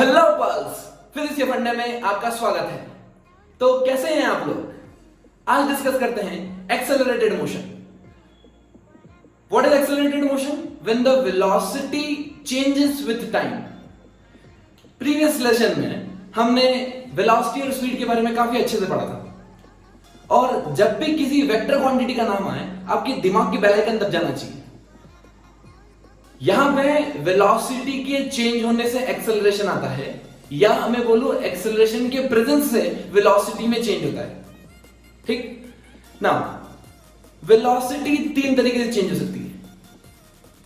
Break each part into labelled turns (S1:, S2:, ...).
S1: Hello pulse, physics के फंडे में आपका स्वागत है। तो कैसे हैं आप लोग? आज डिस्कस करते हैं accelerated motion. What is accelerated motion? When the velocity changes with time. Previous lesson में हमने वेलोसिटी और स्पीड के बारे में काफी अच्छे से पढ़ा था, और जब भी किसी वेक्टर क्वांटिटी का नाम आए आपके दिमाग की बेल आइकन दब जाना चाहिए। यहां पे वेलोसिटी के चेंज होने से एक्सेलरेशन आता है, या हमें बोलो एक्सेलरेशन के प्रेजेंस से वेलोसिटी में चेंज होता है। ठीक ना? वेलोसिटी तीन तरीके से चेंज हो सकती है,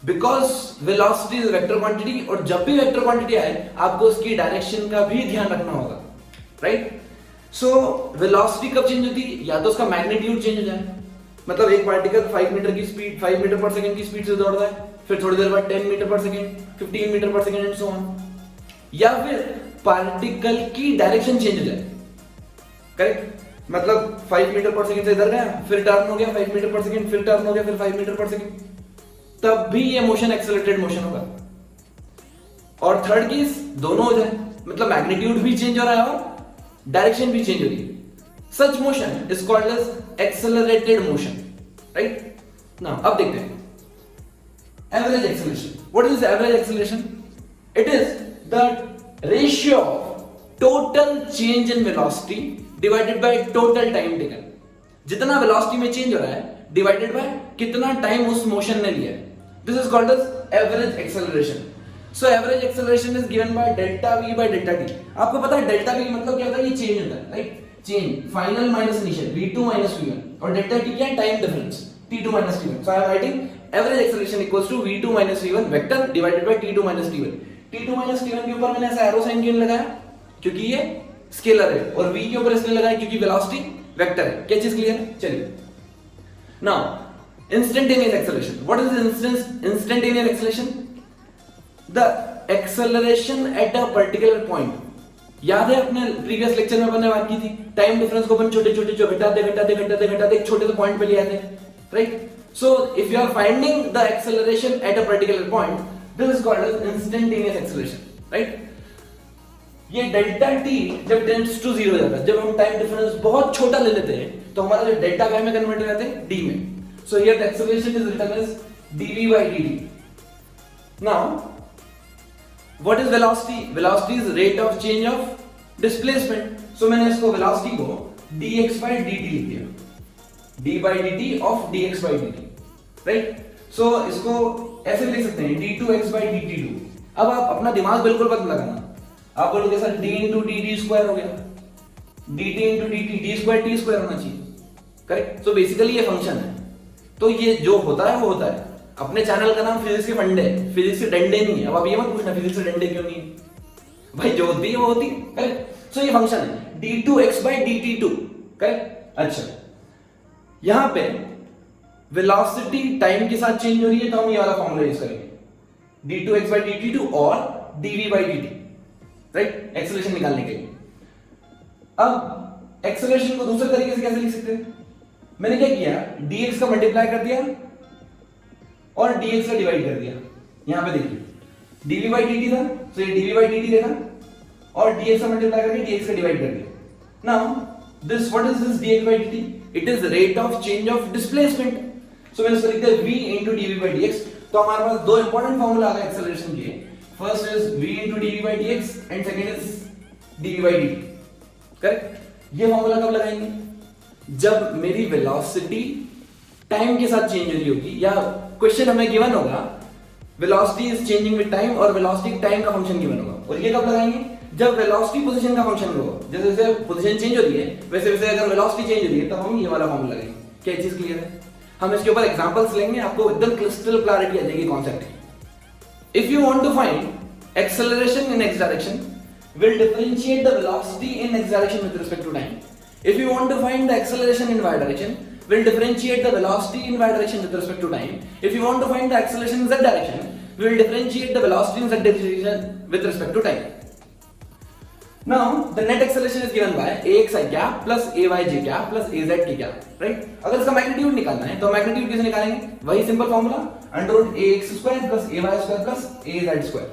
S1: because velocity is vector quantity, और जब भी वेक्टर क्वांटिटी आए आपको उसकी डायरेक्शन का भी ध्यान रखना होगा, राइट? सो वेलोसिटी कब चेंज होती है? या तो उसका मैग्नीट्यूड चेंज हो जाए, मतलब एक पार्टिकल 5 मीटर की स्पीड 5 मीटर पर सेकंड की स्पीड से दौड़ रहा है, फिर थोड़ी देर बाद 10 मीटर पर सेकंड, 15 मीटर पर सेकंड एंड सो ऑन। या फिर पार्टिकल की डायरेक्शन चेंज हो जाए, करेक्ट? मतलब 5 मीटर पर सेकंड से इधर गया, फिर टर्न हो गया 5 मीटर पर सेकंड, फिर टर्न हो गया, फिर 5 मीटर पर सेकंड, तब भी ये मोशन एक्सेलरेटेड मोशन होगा। और थर्ड केस दोनों हो जाए, मतलब मैग्नीट्यूड भी चेंज हो रहा है और डायरेक्शन भी चेंज हो रही है। Such motion is called as accelerated motion, right? Now अब देखते हैं average acceleration. What is average acceleration? It is the ratio of total change in velocity divided by total time taken. जितना velocity में change हो रहा है divided by कितना time उस motion ने लिया है. This is called as average acceleration. So average acceleration is given by delta v by delta t. आपको पता है delta v मतलब क्या होता है? ये change होता है, right? Change final minus initial v2 minus v1, और delta t क्या है? Time difference t2 minus t1. So I am writing average acceleration equals to v2 minus v1 vector divided by t2 minus t1. t2 minus t1 के ऊपर मैंने ऐसा arrow sign क्यों लगाया? क्योंकि ये स्केलर है, और v के ऊपर इसलिए लगाया क्योंकि वेलोसिटी वेक्टर है। क्या चीज क्लियर है? चलिए, now instantaneous acceleration. What is instantaneous acceleration? The acceleration at a particular point. याद है अपने प्रीवियस लेक्चर में हमने बात की थी, टाइम डिफरेंस को अपन छोटे छोटे जो घटाते एक छोटे से पॉइंट पे ले आते हैं, right? So if you are finding the acceleration at a particular point, this is called as instantaneous acceleration, right? ये डेल्टा t जब टेंड्स टू 0 हो जाता है, जब हम टाइम डिफरेंस बहुत छोटा ले लेते हैं, तो हमारा जो डेल्टा काय में कन्वर्ट हो जाते हैं? d में। So here the acceleration is written as dv by dt. Now what is velocity? Velocity is rate of change of displacement. So मैंने इसको velocity को dx by dt लिख दिया, d by dt of dx by dt, right? So इसको ऐसे भी लिख सकते हैं d2x by dt2। अब आप अपना दिमाग बिल्कुल बंद लगाना, आप बोलोगे sir d into dt square हो गया, dt into dt, d square t square होना चाहिए, करेक्ट? सो बेसिकली ये फंक्शन है, तो ये जो होता है वो होता है। अपने चैनल का नाम फिजिक्स के फंडे, फिजिक्स के डंडे नहीं है। अब आप ये मत पूछना फिजिक्स के डंडे क्यों नहीं है, भाई जो होती है वो होती है, करेक्ट? सो ये फंक्शन है d2x by dt2, करेक्ट? अच्छा, यहां पे वेलोसिटी टाइम के साथ चेंज हो रही है, तो हम ये वाला फॉर्मूला यूज करेंगे, d2x by dt2 और dv by dt, right? Acceleration निकालने के लिए। अब एक्सेलरेशन को दूसरे तरीके से कैसे लिख सकते हैं? मैंने क्या किया, dx का मल्टीप्लाई कर दिया और dx का डिवाइड कर दिया। यहां पे देखिए dv by dt था, तो ये dv by dt देखा, और dx का मल्टीप्लाई करके dx का डिवाइड कर दिया। Now this, what is this dx by dt? It is rate of change of displacement. So मैंने इसको लिख दिया v into dv by dx। तो हमारे पास दो इंपॉर्टेंट फॉर्मूला आ गए एक्सेलरेशन के। First is v into dv by dx and second is dv by dt, correct? ये फॉर्मूला कब लगाएंगे? जब मेरी वेलोसिटी टाइम के साथ चेंज हो रही होगी, या क्वेश्चन हमें गिवन होगा velocity is changing with time, और वेलोसिटी टाइम का फंक्शन गिवन होगा। और ये कब लगाएंगे? जब वेलोसिटी पोजीशन का फंक्शन होगा। जैसे जैसे पोजीशन चेंज हो रही है, वैसे वैसे अगर वेलोसिटी चेंज हो रही है, तो हम ये वाला फॉर्मूला लगाएंगे। क्या चीज क्लियर है? हम इसके ऊपर एग्जांपल्स लेंगे, आपको एकदम क्रिस्टल क्लैरिटी आ जाएगी कॉन्सेप्ट की। If you want to find acceleration in x direction, we'll differentiate the velocity in x direction with respect to time. If you want to find the acceleration in y direction, we'll differentiate the velocity in y direction with respect to time. If you want to find the acceleration in z direction, we'll differentiate the velocity in z direction with respect to time. Now the net acceleration is given by axi cap plus ayj cap plus az k cap, right? अगर इसका magnitude निकालना है तो magnitude कैसे निकालेंगे? वही simple formula, √ax² + ay² + az²।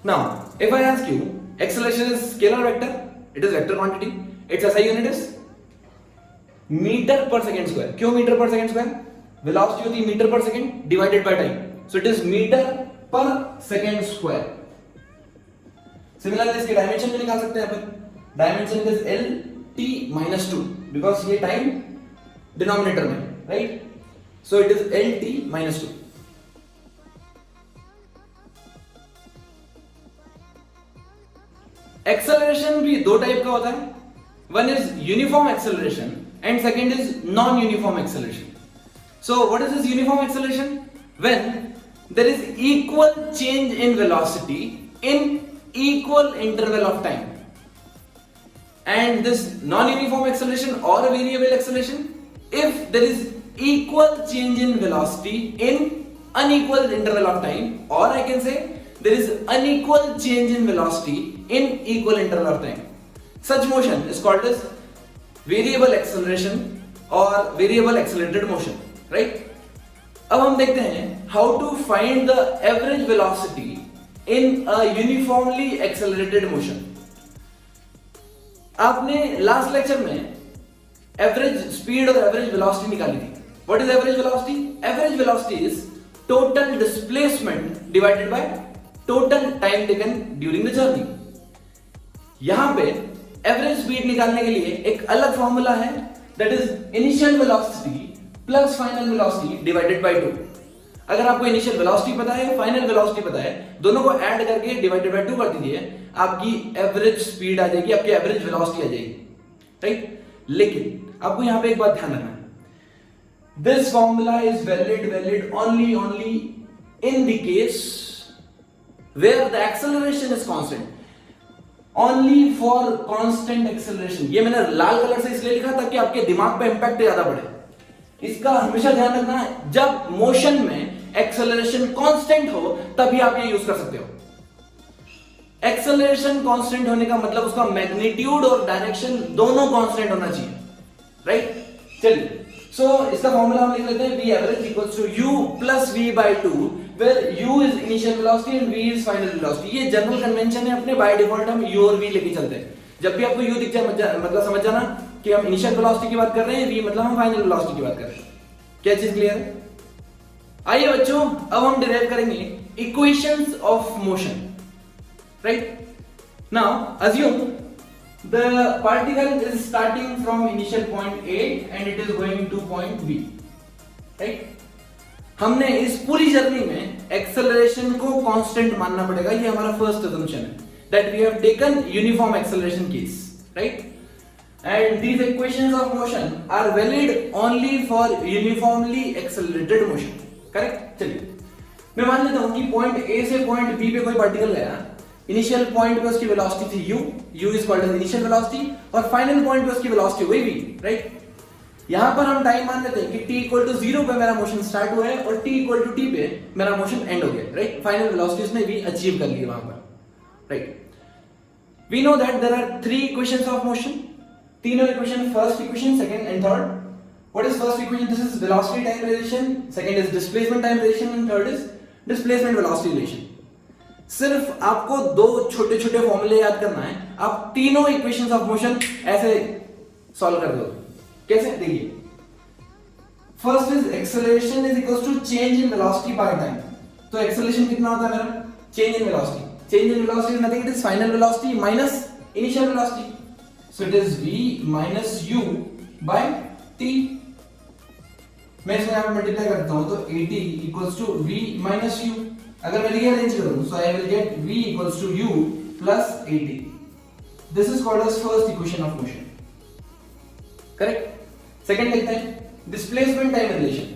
S1: Now if I ask you acceleration is scalar vector, it is vector quantity, its SI unit is metre per second square. क्यों metre per second square? Velocity होती है metre per second divided by time, so it is metre per second square. Similarly इसके dimension भी निकाल सकते हैं अपन. Dimension is L T minus 2 because ये टाइम डिनोमिनेटर में, right? So it is L T minus 2. Acceleration भी दो टाइप का होता है. One is uniform acceleration and second is non-uniform acceleration. So what is this uniform acceleration? When there is equal change in velocity in equal interval of time. And this non-uniform acceleration or variable acceleration, if there is equal change in velocity in unequal interval of time, or I can say there is unequal change in velocity in equal interval of time. Such motion is called as variable acceleration और variable accelerated motion, right? अब हम देखते हैं how to find the average velocity in a uniformly accelerated motion. आपने last lecture में average speed और average velocity निकाली थी. What is average velocity? Average velocity is total displacement divided by total time taken during the journey. यहां पे average speed निकालने के लिए एक अलग फॉर्मूला है, that is initial velocity plus final velocity divided by 2. अगर आपको इनिशियल वेलोसिटी पता है, फाइनल वेलोसिटी पता है, दोनों को ऐड करके डिवाइडेड बाय 2 कर दीजिए, आपकी एवरेज स्पीड आ जाएगी, आपकी एवरेज वेलोसिटी आ जाएगी, राइट? लेकिन आपको यहां पे एक बात ध्यान रखना है, this formula is valid only in the case where the acceleration is constant. Only for constant acceleration. ये मैंने लाल कलर से इसलिए लिखा ताकि आपके दिमाग पे इंपैक्ट ज्यादा पड़े. इसका हमेशा ध्यान रखना है, जब मोशन में एक्सेलरेशन कांस्टेंट हो तभी आप ये यूज कर सकते हो. एक्सेलरेशन कांस्टेंट होने का मतलब उसका मैग्नीट्यूड और डायरेक्शन दोनों कांस्टेंट होना चाहिए, राइट? चलिए, सो इसका फॉर्मूला हम लिख लेते हैं, v average equals to u plus v by 2, where u is initial velocity and v is final velocity. ये जनरल कन्वेंशन है अपने, बाय डिफॉल्ट हम u और v लेके चलते हैं. जब भी आपको u दिख जाए मतलब समझ जाना कि हम इनिशियल वेलोसिटी की बात कर रहे हैं, v मतलब हम फाइनल वेलोसिटी की बात कर रहे हैं. क्या चीज क्लियर है? आइए बच्चों, अब हम डिराइव करेंगे equations of motion, right? Now assume the particle is starting from initial point A and it is going to point B, right? हमने इस पूरी जर्नी में एक्सेलरेशन को कांस्टेंट मानना पड़ेगा. ये हमारा फर्स्ट assumption है, that we have taken uniform acceleration case, right? And these equations of motion are valid only for uniformly accelerated motion, correct? चलिए, मैं मान लेता हूं कि पॉइंट A से पॉइंट B पे कोई पार्टिकल गया. इनिशियल पॉइंट पे उसकी वेलोसिटी थी u is called as initial velocity, और फाइनल पॉइंट पे उसकी वेलोसिटी हुई v, राइट? यहां पर हम टाइम मान लेते हैं कि t इक्वल टू 0 पे मेरा मोशन स्टार्ट हुआ है और t इक्वल टू t पे मेरा मोशन एंड हो गया, राइट? फाइनल वेलोसिटी उसने v अचीव कर ली वहां पर, right? We know that there are 3 equations of motion. तीनों equation, first equation, second and third. What is first equation? This is velocity time relation, second is displacement time relation and third is displacement velocity relation. सिर्फ आपको दो छोटे छोटे फॉर्मूले याद करना है, आप तीनों इक्वेशंस ऑफ मोशन ऐसे सॉल्व कर दो. कैसे? देखिए, first is acceleration is equals to change in velocity by time. तो एक्सेलरेशन कितना होता है मेरा? Change in velocity. Change in velocity is nothing, it is final velocity minus initial velocity. So it is v minus u by t. मैं इसमें यहां पे multiply करता हूं तो at equals to v minus u. अगर मैं रीअरेंज करूं so I will get v equals to u plus at. This is called as first equation of motion, correct? Second लिखते हैं डिस्प्लेसमेंट टाइम रिलेशन.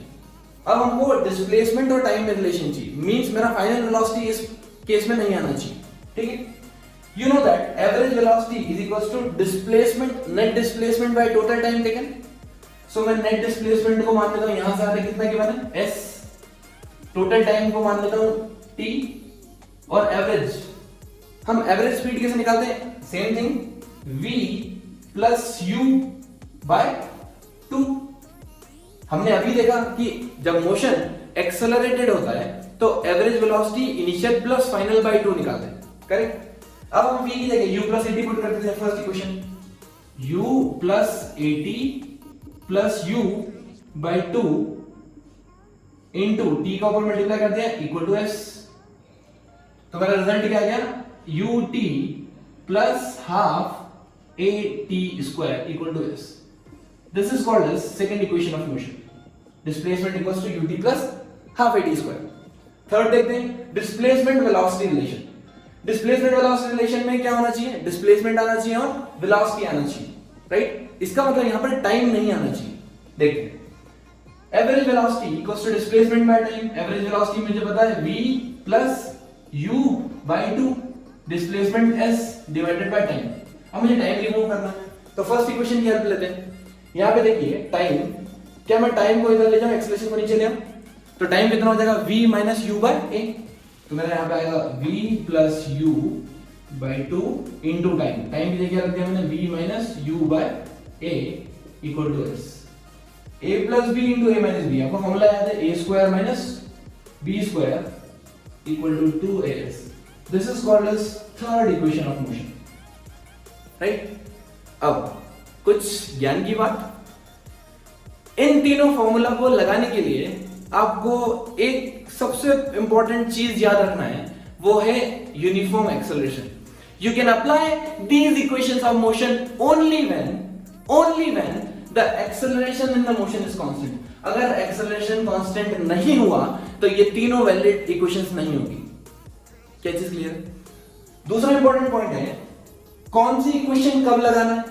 S1: अब हमको डिस्प्लेसमेंट और time में relation चाहिए, मींस मेरा फाइनल वेलोसिटी इस केस में नहीं आना चाहिए, ठीक है? You know that average velocity is equals to displacement net displacement by total time taken. So मैं नेट डिस्प्लेसमेंट को मान लेता हूं यहां से आगे कितना के बने s, टोटल टाइम को मान लेता हूं t, और एवरेज हम एवरेज स्पीड कैसे निकालते हैं? Same thing, v plus u by 2. हमने अभी देखा कि जब मोशन एक्सेलरेटेड होता है तो average velocity initial plus final by 2 निकालते हैं, करेक्ट। अब हम v की जगह u प्लस 80 पुट करते थे first equation, u plus 80 plus u by 2 into t का ऊपर मल्टीप्लाई कर दिया इक्वल टू s। तो मेरा रिजल्ट क्या आ गया, ut plus half a t square equal to s। This is called as second equation of motion, displacement equals to ut plus half a t square. Third देखते हैं displacement velocity relation. Displacement velocity relation में क्या होना चाहिए, displacement आना चाहिए और velocity आना चाहिए, राइट। इसका मतलब यहां पर टाइम नहीं आना चाहिए। देखते हैं average velocity equals to displacement by time. Average velocity मुझे पता है v plus u by 2 displacement s divided by time. अब मुझे टाइम रिमूव करना है, तो फर्स्ट इक्वेशन की हेल्प लेते हैं। यहां पे देखिए टाइम, क्या मैं टाइम को इधर ले जाऊं, एक्सेलरेशन को नीचे ले आऊं, तो टाइम कितना हो जाएगा v minus u by a। तो मेरा यहां पे आएगा v plus u by 2 into time. Time की जगह रख दिया मैंने v minus u by a equal to s। a plus b into a minus b, आपको फॉर्मूला याद है, a square minus b square equal to 2as। This is called as third equation of motion, right. अब कुछ ज्ञान की बात, इन तीनों formula को लगाने के लिए आपको एक सबसे इंपॉर्टेंट चीज याद रखना है, वो है uniform acceleration. You can apply these equations of motion only when the acceleration in the motion is constant. अगर एक्सेलरेशन कांस्टेंट नहीं हुआ तो ये तीनों वैलिड इक्वेशंस नहीं होगी। क्या चीज क्लियर? दूसरा इंपॉर्टेंट पॉइंट है, कौन सी इक्वेशन कब लगाना है,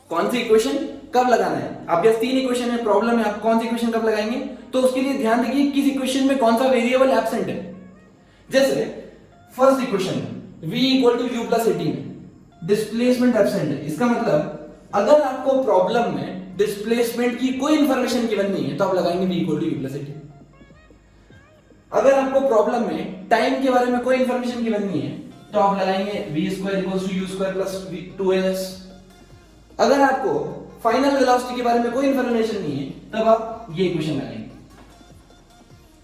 S1: कौन सी इक्वेशन कब लगाना है। आपके पास तीन इक्वेशन है, प्रॉब्लम है आप कौन सी इक्वेशन कब लगाएंगे, तो उसके लिए ध्यान रखिए किस इक्वेशन में कौन सा वेरिएबल एब्सेंट है। जैसे first equation v equal to u plus 80 में डिस्प्लेसमेंट एब्सेंट है। इसका मतलब अगर आपको प्रॉब्लम में डिस्प्लेसमेंट की कोई इंफॉर्मेशन गिवन नहीं है तो आप लगाएंगे v equal to u plus 80। अगर आपको प्रॉब्लम में टाइम के बारे में कोई इंफॉर्मेशन गिवन नहीं है तो आप लगाएंगे v square equals to u square plus 2as। अगर आपको फाइनल वेलोसिटी के बारे में कोई इंफॉर्मेशन नहीं है तब आप ये इक्वेशन लगाएंगे।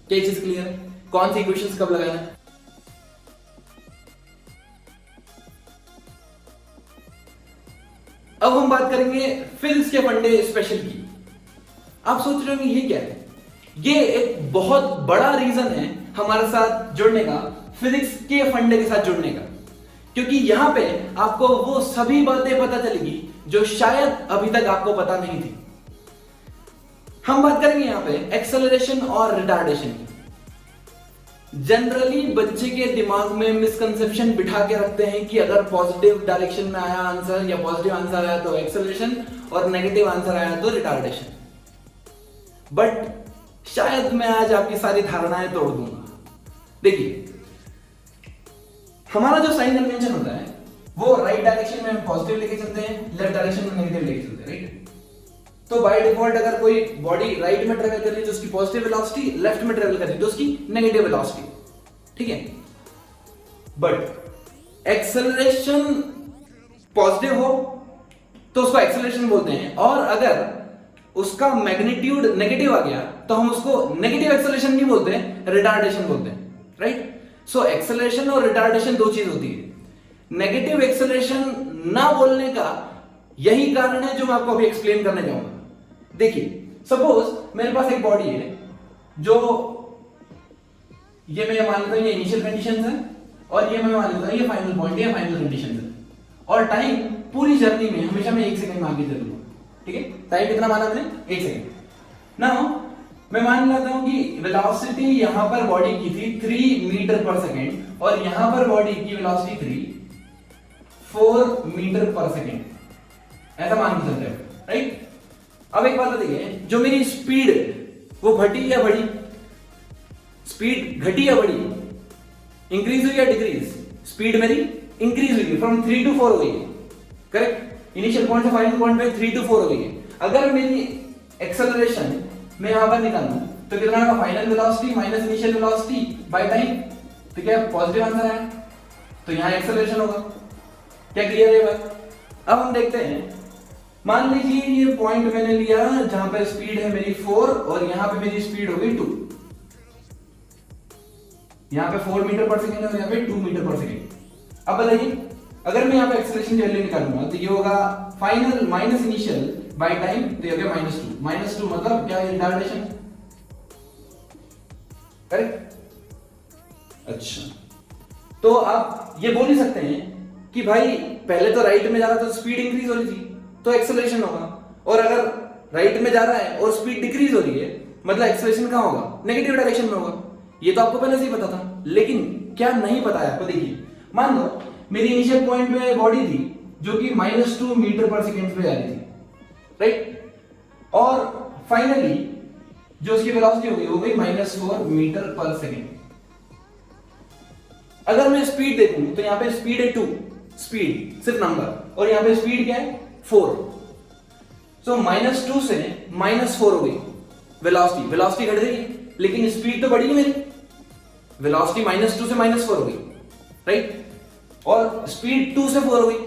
S1: क्या चीज क्लियर? कौन सी इक्वेशंस कब लगाना है। अब हम बात करेंगे फिजिक्स के फंडे स्पेशल की। आप सोच रहे होंगे ये क्या है, ये एक बहुत बड़ा रीजन है हमारे साथ जुड़ने का, फिजिक्स के फंडे के साथ जुड़ने का, क्योंकि यहां पे आपको वो सभी बातें पता चलेगी जो शायद अभी तक आपको पता नहीं थी। हम बात करेंगे यहां पे एक्सेलरेशन और रिटार्डेशन की। जनरली बच्चे के दिमाग में मिसकंसेप्शन बिठा के रखते हैं कि अगर पॉजिटिव डायरेक्शन में आया आंसर या पॉजिटिव आंसर आया तो एक्सेलरेशन और नेगेटिव आंसर आया तो रिटार्डेशन। बट शायद मैं आज आपकी सारी धारणाएं तोड़ दूंगा। देखिए हमारा जो साइन कन्वेंशन होता है वो राइट डायरेक्शन में हम पॉजिटिव लेके चलते हैं, लेफ्ट डायरेक्शन में नेगेटिव लेके चलते हैं, राइट। तो बाय डिफॉल्ट अगर कोई बॉडी राइट में ट्रेवल कर रही है तो उसकी पॉजिटिव वेलोसिटी, लेफ्ट में ट्रेवल कर रही है तो उसकी नेगेटिव वेलोसिटी, ठीक है। बट एक्सेलरेशन पॉजिटिव हो तो उसको एक्सेलरेशन बोलते हैं, और अगर उसका मैग्नीट्यूड नेगेटिव आ गया तो हम उसको नेगेटिव एक्सेलरेशन नहीं बोलते, रिटार्डेशन बोलते हैं, राइट। सो एक्सेलरेशन और रिटार्डेशन दो चीज होती है। नेगेटिव एक्सेलरेशन ना बोलने का यही कारण है जो मैं आपको अभी एक्सप्लेन करने जाऊंगा। देखिए सपोज मेरे पास एक बॉडी है जो ये मैं मान लेता हूं ये इनिशियल कंडीशंस है और ये मैं मान लेता हूं ये फाइनल पॉइंट है, फाइनल कंडीशंस है, और टाइम पूरी जर्नी में हमेशा मैं 1 सेकंड में आगे चलूंगा, ठीक है। टाइम कितना माना मैंने, 1 सेकंड। नाउ मैं मान लेता हूं कि वेलोसिटी यहां पर बॉडी की थी 3 मीटर पर सेकंड और यहां पर बॉडी की वेलोसिटी थी 4 मीटर पर सेकंड, ऐसा मान के चलते हैं, राइट। अब एक बात बताइए, जो मेरी स्पीड वो घटी या बढ़ी, स्पीड घटी या बढ़ी, इंक्रीज हुई या डिक्रीज, स्पीड मेरी इंक्रीज हुई, फ्रॉम 3 to 4 हो गई, करेक्ट। इनिशियल पॉइंट से फाइनल पॉइंट पे 3 to 4 हो गई। अगर मेरी एक्सेलरेशन मैं यहां पर निकालूं तो कितना होगा, final velocity minus initial velocity by time, तो क्या पॉजिटिव आंसर है, तो यहां एक्सेलरेशन होगा। क्या क्लियर है बात? अब हम देखते हैं, मान लीजिए ये पॉइंट मैंने लिया जहां पर स्पीड है मेरी 4 और यहां पे मेरी स्पीड हो गई 2। यहाँ पे 4 मीटर पर सेकेंड है और यहाँ पे 2 मीटर पर सेकेंड। अब बताइए अगर मैं यहाँ पे एक्सेलरेशन की वैल्यू निकालूंगा तो ये होगा final minus initial bye time, तो ये हो गया माइनस टू मतलब क्या है, रिटार्डेशन, करेक्ट। अच्छा, तो आप ये बोल ही सकते हैं कि भाई पहले तो राइट में जा रहा था तो स्पीड इंक्रीज हो रही थी तो एक्सेलरेशन होगा, और अगर राइट में जा रहा है और स्पीड डिक्रीज हो रही है मतलब एक्सेलरेशन कहाँ होगा, नेगेटिव डायरेक्शन में होगा। ये तो आपको पहले से ही पता था, लेकिन क्या नहीं पता है आपको, देखिए मान लो मेरी इनिशियल पॉइंट पे बॉडी थी जो कि -2 मीटर पर सेकेंड पे जा रही थी, राइट, और फाइनली जो उसकी वेलोसिटी हो गई वो गई -4 मीटर पर सेकेंड। अगर मैं स्पीड देखूं तो यहाँ पे स्पीड है 2, स्पीड सिर्फ नंबर, और यहाँ पे स्पीड क्या है 4, सो -2 से -4 हो गई वेलोसिटी, वेलोसिटी घट गई लेकिन स्पीड तो बढ़ी है मेरी, वेलोसिटी -2 से -4 हो गई, राइट, और स्पीड 2 से 4 हो गई,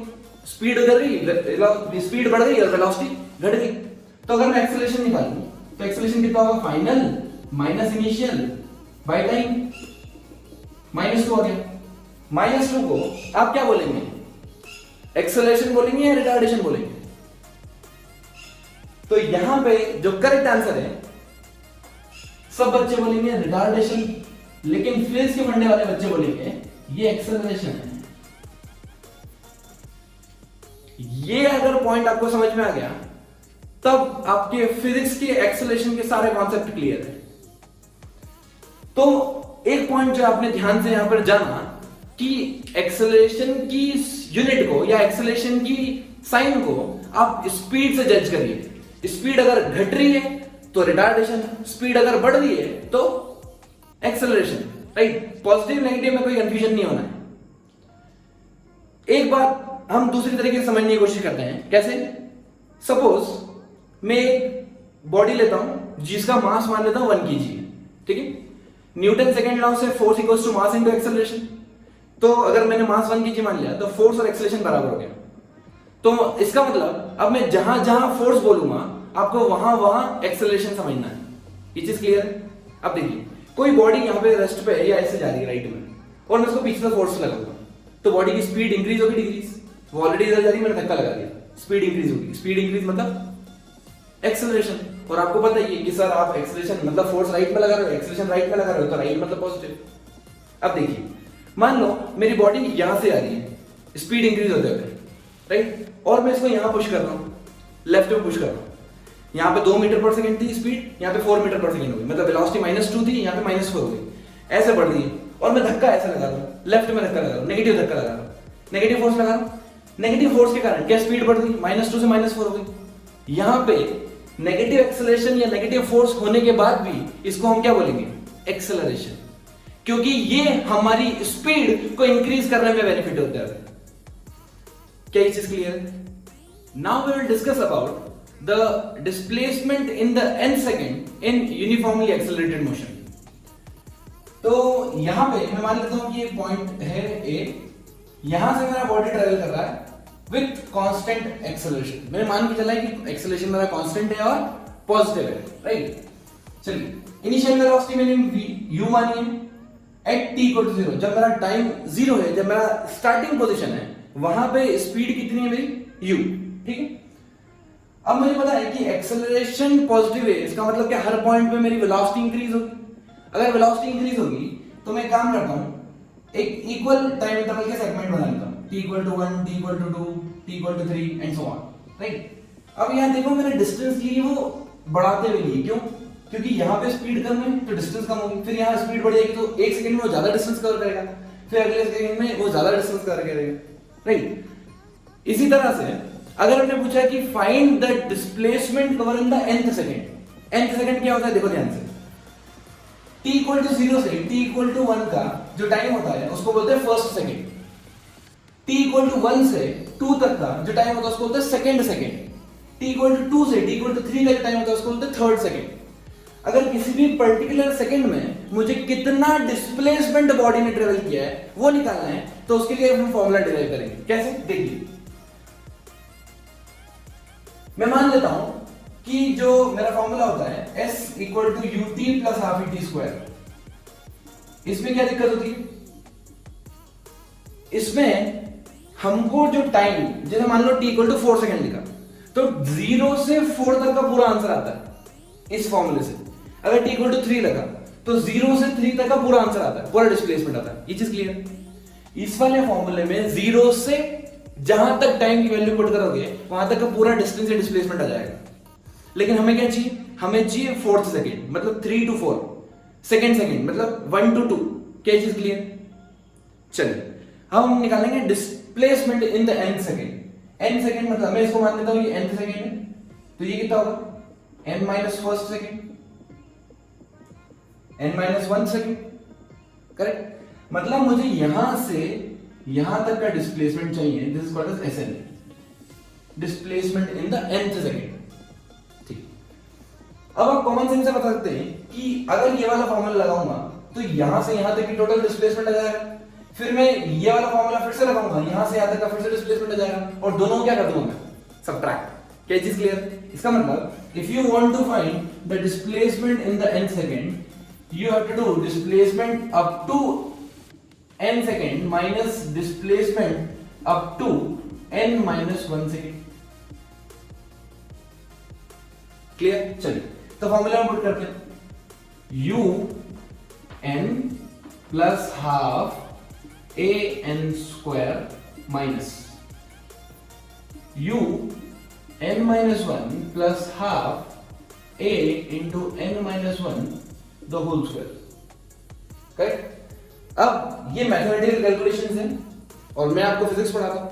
S1: स्पीड उधर गई, स्पीड बढ़ गई और वेलोसिटी घट गई। तो अगर मैं एक्सेलरेशन निकालूं तो एक्सेलरेशन कितना होगा, final minus initial by time, -2 हो गया। -2 को आप क्या बोलेंगे, एक्सेलरेशन बोलेंगे या रिटार्डेशन बोलेंगे? तो यहां पे जो करेक्ट आंसर है सब बच्चे बोलेंगे रिटार्डेशन, लेकिन फिजिक्स के पढ़ने वाले बच्चे बोलेंगे ये एक्सेलरेशन है। ये अगर पॉइंट आपको समझ में आ गया तब आपके फिजिक्स के एक्सेलरेशन के सारे कॉन्सेप्ट क्लियर है। तो एक पॉइंट जो आपने ध्यान से यहां पर जाना कि एक्सेलरेशन की यूनिट को या एक्सेलरेशन की साइन को आप स्पीड से जज करिए। स्पीड अगर घट रही है तो रिटार्डेशन, स्पीड अगर बढ़ रही है तो एक्सेलरेशन, राइट। पॉजिटिव नेगेटिव में कोई कंफ्यूजन नहीं होना है। एक बात हम दूसरी तरीके से समझने की कोशिश करते हैं, कैसे? सपोज मैं एक बॉडी लेता हूं जिसका मास मान लेता हूं 1 kg, ठीक है। न्यूटन सेकेंड लॉ से force equals to mass into acceleration. तो अगर मैंने मास 1 kg मान लिया तो फोर्स और एक्सेलरेशन बराबर हो गया। तो इसका मतलब अब मैं जहां जहां फोर्स बोलूंगा आपको वहां वहां एक्सेलरेशन समझना है। ये चीज क्लियर है? अब देखिए कोई बॉडी यहाँ पे रेस्ट पे है या ऐसे जा रही है राइट में, और मैं उसको पीछे से फोर्स लगाऊंगा तो बॉडी की स्पीड इंक्रीज होगी डिक्रीज? वो ऑलरेडी इधर जा रही है, मैंने धक्का लगा दिया, स्पीड इंक्रीज होगी। स्पीड इंक्रीज मतलब एक्सेलरेशन। और आपको पता ही है कि सर आप एक्सेलरेशन मतलब फोर्स राइट में लगा रहे हो, एक्सेलरेशन राइट में लगा रहे हो, तो राइट मतलब पॉजिटिव। अब देखिए मान लो मेरी बॉडी यहां से आ रही है, स्पीड इंक्रीज होते हुए, राइट, और मैं इसको यहां पुश कर रहा हूं, लेफ्ट में पुश कर रहा हूं। यहाँ पे 2 मीटर पर सेकंड थी स्पीड, यहाँ पे 4 मीटर पर सेकंड हो गई, मतलब वेलोसिटी -2 थी, यहाँ पे -4 हो गई। ऐसे बढ़ रही है और मैं धक्का ऐसे लगा रहा हूँ, लेफ्ट में धक्का लगा रहा हूँ, नेगेटिव धक्का लगा रहा हूँ, नेगेटिव फोर्स लगा रहा हूँ। नेगेटिव फोर्स के कारण क्या स्पीड बढ़ गई, -2 से -4 हो गई। यहाँ पे नेगेटिव एक्सेलरेशन या नेगेटिव फोर्स होने के बाद भी इसको हम क्या बोलेंगे, एक्सेलरेशन, क्योंकि ये हमारी स्पीड को इंक्रीज करने में बेनिफिट होता है। क्या ये चीज क्लियर है? Now we will discuss about the displacement in the nth second in uniformly accelerated motion। तो यहां पे मैं मान लेता हूं कि ये पॉइंट है A, यहां से मेरा बॉडी ट्रेवल कर रहा है विथ कांस्टेंट एक्सेलरेशन। मैंने मान के चला है कि एक्सेलरेशन मेरा कांस्टेंट है और पॉजिटिव है, राइट। चलिए इनिशियल वेलोसिटी मैंने u मानी है एट t इक्वल टू 0, जब मेरा टाइम 0 है, जब मेरा स्टार्टिंग पोजीशन है, वहां पे स्पीड कितनी है मेरी u, ठीक है। अब मुझे पता है कि एक्सेलरेशन पॉजिटिव है, इसका मतलब क्या हर पॉइंट पे मेरी वेलोसिटी इंक्रीज होगी। अगर वेलोसिटी इंक्रीज होगी तो मैं काम करता हूं, एक इक्वल टाइम इंटरवल के सेगमेंट बना लेता हूं, t equal to 1, t equal to 2, t equal to 3 and so on, right. अब यहां देखो मैंने डिस्टेंस ली वो बढ़ाते हुए ली, क्यों? क्योंकि यहां पे स्पीड कम है तो डिस्टेंस कम होगी, फिर यहां स्पीड बढ़ जाएगी तो एक सेकंड में वो ज्यादा डिस्टेंस कवर करेगा, फिर अगले सेकंड में वो ज्यादा डिस्टेंस कवर करेगा, राइट। इसी तरह से अगर हमने पूछा कि find the displacement cover in the nth second, nth second क्या होता है देखो ध्यान से, t इक्वल टू 0 से t इक्वल टू 1 का जो टाइम होता है उसको बोलते हैं first second. t equal to 1 से 2 तक का जो टाइम होता है उसको बोलते हैं second second. t equal to 2 से t इक्वल टू 3 का जो टाइम होता है उसको बोलते हैं थर्ड सेकंड। अगर किसी भी पर्टिकुलर सेकंड में मुझे कितना डिस्प्लेसमेंट बॉडी ने ट्रेवल किया है वो निकालना है, तो उसके लिए हम फॉर्मूला डिराइव करेंगे। कैसे? देखिए मैं मान लेता हूं कि जो मेरा फॉर्मूला होता है s equal to ut plus half et square. इसमें क्या दिक्कत होती है, इसमें हमको जो टाइम, जैसे मान लो t इक्वल टू 4 सेकेंड लिखा, तो 0 से 4 तक का पूरा आंसर आता है इस फॉर्मूले से। अगर t इक्वल टू 3 लगा तो 0 से 3 तक का पूरा आंसर आता है, पूरा डिस्प्लेसमेंट आता है। ये चीज क्लियर? इस वाले फॉर्मूले में 0 से जहां तक टाइम की वैल्यू पुट करोगे वहां तक का पूरा डिस्टेंस या डिस्प्लेसमेंट आ जाएगा। लेकिन हमें क्या चाहिए, हमें चाहिए 4th सेकेंड, मतलब 3 to 4, सेकेंड मतलब 1 to 2। क्या चीज क्लियर? चलिए अब हम निकालेंगे displacement in the nth second. n second मतलब मैं इसको मान लेता हूं ये nth सेकेंड है, तो ये कितना होगा, n minus first second, n minus 1 second, correct. मतलब मुझे यहां से यहां तक का डिस्प्लेसमेंट चाहिए, this is called as SN, displacement in the nth second. ठीक, अब आप कॉमन सेंस से बता सकते हैं कि अगर ये वाला फॉर्मूला लगाऊंगा तो यहां से यहां तक की टोटल डिस्प्लेसमेंट आ जाएगा, फिर मैं ये वाला फॉर्मूला फिर से लगाऊंगा, यहां से यहां तक का फिर से डिस्प्लेसमेंट आ जाएगा, और दोनों क्या कर दूंगा मैं, सबट्रैक्ट। क्या चीज क्लियर? इसका मतलब if you want to find the displacement in the nth second, you have to do displacement up to n second minus displacement up to n minus 1 second। Clear? चलिए तो फॉर्मूला में put करते हैं, u n plus half a n square minus u n minus 1 plus half a into n minus 1 the whole square. Correct? अब ये mathematical calculations हैं और मैं आपको फिजिक्स पढ़ाता हूं,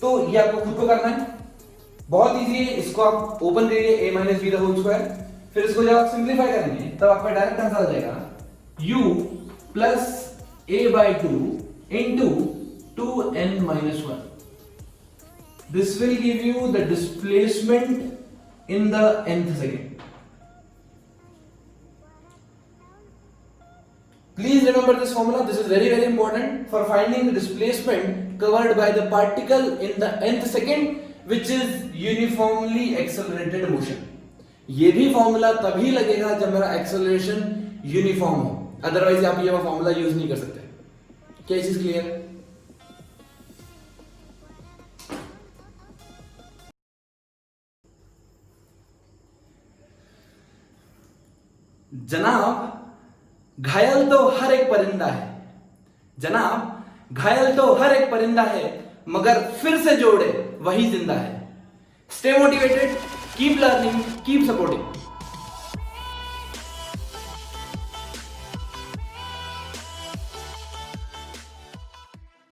S1: तो ये आपको खुद को करना है, बहुत इजी है। इसको आप ओपन करिए a minus B the whole square, फिर इसको जब आप सिंप्लीफाई करेंगे तब आपका डायरेक्ट आंसर आ जाएगा u plus a by 2 into 2n minus 1। This will give you the displacement in the nth second. Please remember this formula. This is very important for finding the displacement covered by the particle in the nth second, which is uniformly accelerated motion. ये भी formula तभी लगेगा जब मेरा acceleration uniform हो, otherwise आप ये formula use नहीं कर सकते। क्या चीज क्लियर? जनाब घायल तो हर एक परिंदा है, जनाब घायल तो हर एक परिंदा है, मगर फिर से जोड़े वही जिंदा है। Stay motivated, keep learning, keep supporting.